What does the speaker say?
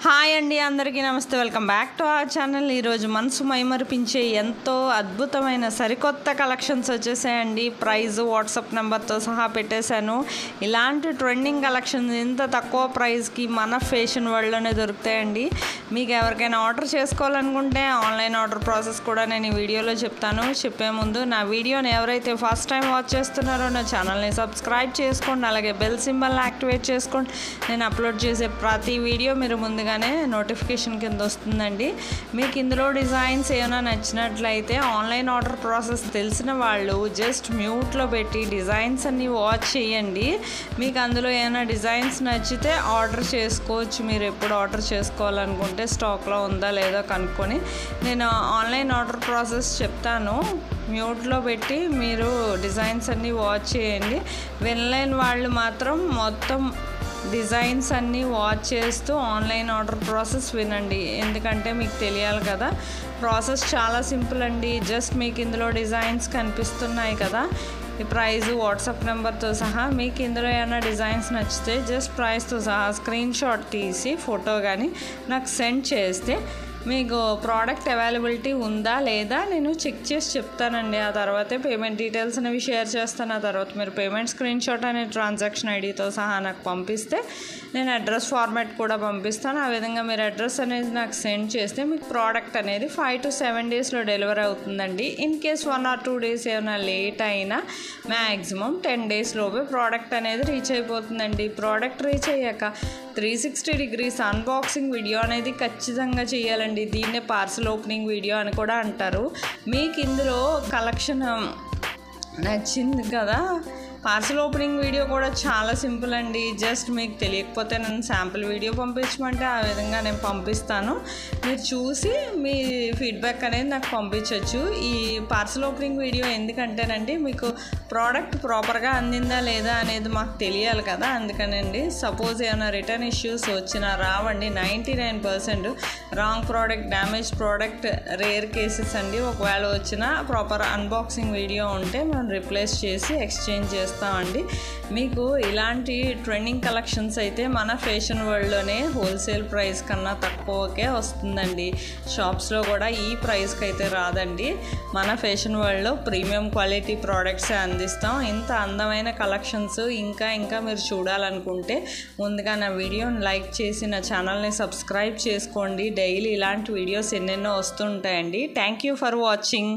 Hi అండి, అందరికీ నమస్తే. Welcome back to our channel. ఈరోజు మనసు మైమరిపించే ఎంతో అద్భుతమైన సరికొత్త కలెక్షన్స్ వచ్చేసాయండి. ప్రైజ్ వాట్సాప్ నెంబర్తో సహా పెట్టేశాను. ఇలాంటి ట్రెండింగ్ కలెక్షన్స్ ఇంత తక్కువ ప్రైస్కి మన ఫ్యాషన్ వరల్డ్లోనే దొరుకుతాయండి. మీకు ఎవరికైనా ఆర్డర్ చేసుకోవాలనుకుంటే ఆన్లైన్ ఆర్డర్ ప్రాసెస్ కూడా నేను ఈ వీడియోలో చెప్తాను. చెప్పే ముందు నా వీడియోని ఎవరైతే ఫస్ట్ టైం వాచ్ చేస్తున్నారో నా ఛానల్ని సబ్స్క్రైబ్ చేసుకోండి, అలాగే బెల్ సింబల్ని యాక్టివేట్ చేసుకోండి. నేను అప్లోడ్ చేసే ప్రతి వీడియో మీరు ముందుగానే నోటిఫికేషన్ కింద వస్తుందండి. మీకు ఇందులో డిజైన్స్ ఏమైనా నచ్చినట్లయితే ఆన్లైన్ ఆర్డర్ ప్రాసెస్ తెలిసిన వాళ్ళు జస్ట్ మ్యూట్లో పెట్టి డిజైన్స్ అన్నీ వాచ్ చేయండి. మీకు అందులో ఏమైనా డిజైన్స్ నచ్చితే ఆర్డర్ చేసుకోవచ్చు. మీరు ఎప్పుడు ఆర్డర్ చేసుకోవాలనుకుంటే స్టాక్లో ఉందా లేదో కనుక్కొని నేను ఆన్లైన్ ఆర్డర్ ప్రాసెస్ చెప్తాను. మ్యూట్లో పెట్టి మీరు డిజైన్స్ అన్నీ వాచ్ చేయండి. వినలేని వాళ్ళు మాత్రం మొత్తం డిజైన్స్ అన్నీ వాచ్ చేస్తూ ఆన్లైన్ ఆర్డర్ ప్రాసెస్ వినండి. ఎందుకంటే మీకు తెలియాలి కదా. ప్రాసెస్ చాలా సింపుల్ అండి. జస్ట్ మీకు ఇందులో డిజైన్స్ కనిపిస్తున్నాయి కదా, ఈ ప్రైజు వాట్సాప్ నెంబర్తో సహా. మీకు ఇందులో ఏమైనా డిజైన్స్ నచ్చితే జస్ట్ ప్రైస్తో సహా స్క్రీన్ షాట్ తీసి ఫోటో కానీ నాకు సెండ్ చేస్తే మీకు ప్రోడక్ట్ అవైలబిలిటీ ఉందా లేదా నేను చెక్ చేసి చెప్తానండి. ఆ తర్వాతే పేమెంట్ డీటెయిల్స్ అనేవి షేర్ చేస్తాను. ఆ తర్వాత మీరు పేమెంట్ స్క్రీన్ షాట్ అనే ట్రాన్సాక్షన్ ఐడితో సహా నాకు పంపిస్తే నేను అడ్రస్ ఫార్మాట్ కూడా పంపిస్తాను. ఆ విధంగా మీరు అడ్రస్ అనేది నాకు సెండ్ చేస్తే మీకు ప్రోడక్ట్ అనేది 5 to 7 డేస్లో డెలివరీ అవుతుందండి. ఇన్ కేస్ 1 or 2 డేస్ ఏమైనా లేట్ అయినా మ్యాక్సిమం 10 డేస్ లోపే ప్రోడక్ట్ అనేది రీచ్ అయిపోతుందండి. ప్రోడక్ట్ రీచ్ అయ్యాక 360 degrees అన్బాక్సింగ్ వీడియో అనేది ఖచ్చితంగా చేయాలండి. దీన్నే పార్సల్ ఓపెనింగ్ వీడియో అని కూడా అంటారు. మీకు ఇందులో కలెక్షన్ నచ్చింది కదా, పార్సల్ ఓపెనింగ్ వీడియో కూడా చాలా సింపుల్ అండి. జస్ట్ మీకు తెలియకపోతే నేను శాంపుల్ వీడియో పంపించమంటే ఆ విధంగా నేను పంపిస్తాను. మీరు చూసి మీ ఫీడ్బ్యాక్ అనేది నాకు పంపించవచ్చు. ఈ పార్సల్ ఓపెనింగ్ వీడియో ఎందుకంటేనండి మీకు ప్రోడక్ట్ ప్రాపర్గా అందిందా లేదా అనేది మాకు తెలియాలి కదా, అందుకనండి. సపోజ్ ఏమైనా రిటర్న్ ఇష్యూస్ వచ్చినా రావండి. 99% wrong product, damage product rare cases అండి. ఒకవేళ వచ్చినా ప్రాపర్ అన్బాక్సింగ్ వీడియో ఉంటే మనం రిప్లేస్ చేసి ఎక్స్చేంజ్ చేస్తామండి. మీకు ఇలాంటి ట్రెండింగ్ కలెక్షన్స్ అయితే మన ఫ్యాషన్ వరల్డ్లోనే హోల్సేల్ ప్రైస్ కన్నా తక్కువకే వస్తుందండి. షాప్స్లో కూడా ఈ ప్రైస్కి అయితే రాదండి. మన ఫ్యాషన్ వరల్డ్లో ప్రీమియం క్వాలిటీ ప్రోడక్ట్సే అందిస్తాం. ఇంత అందమైన కలెక్షన్స్ ఇంకా మీరు చూడాలనుకుంటే ముందుగా నా వీడియోని లైక్ చేసి నా ఛానల్ని సబ్స్క్రైబ్ చేసుకోండి. డైలీ ఇలాంటి వీడియోస్ ఎన్నెన్నో వస్తుంటాయండి. Thank you for watching.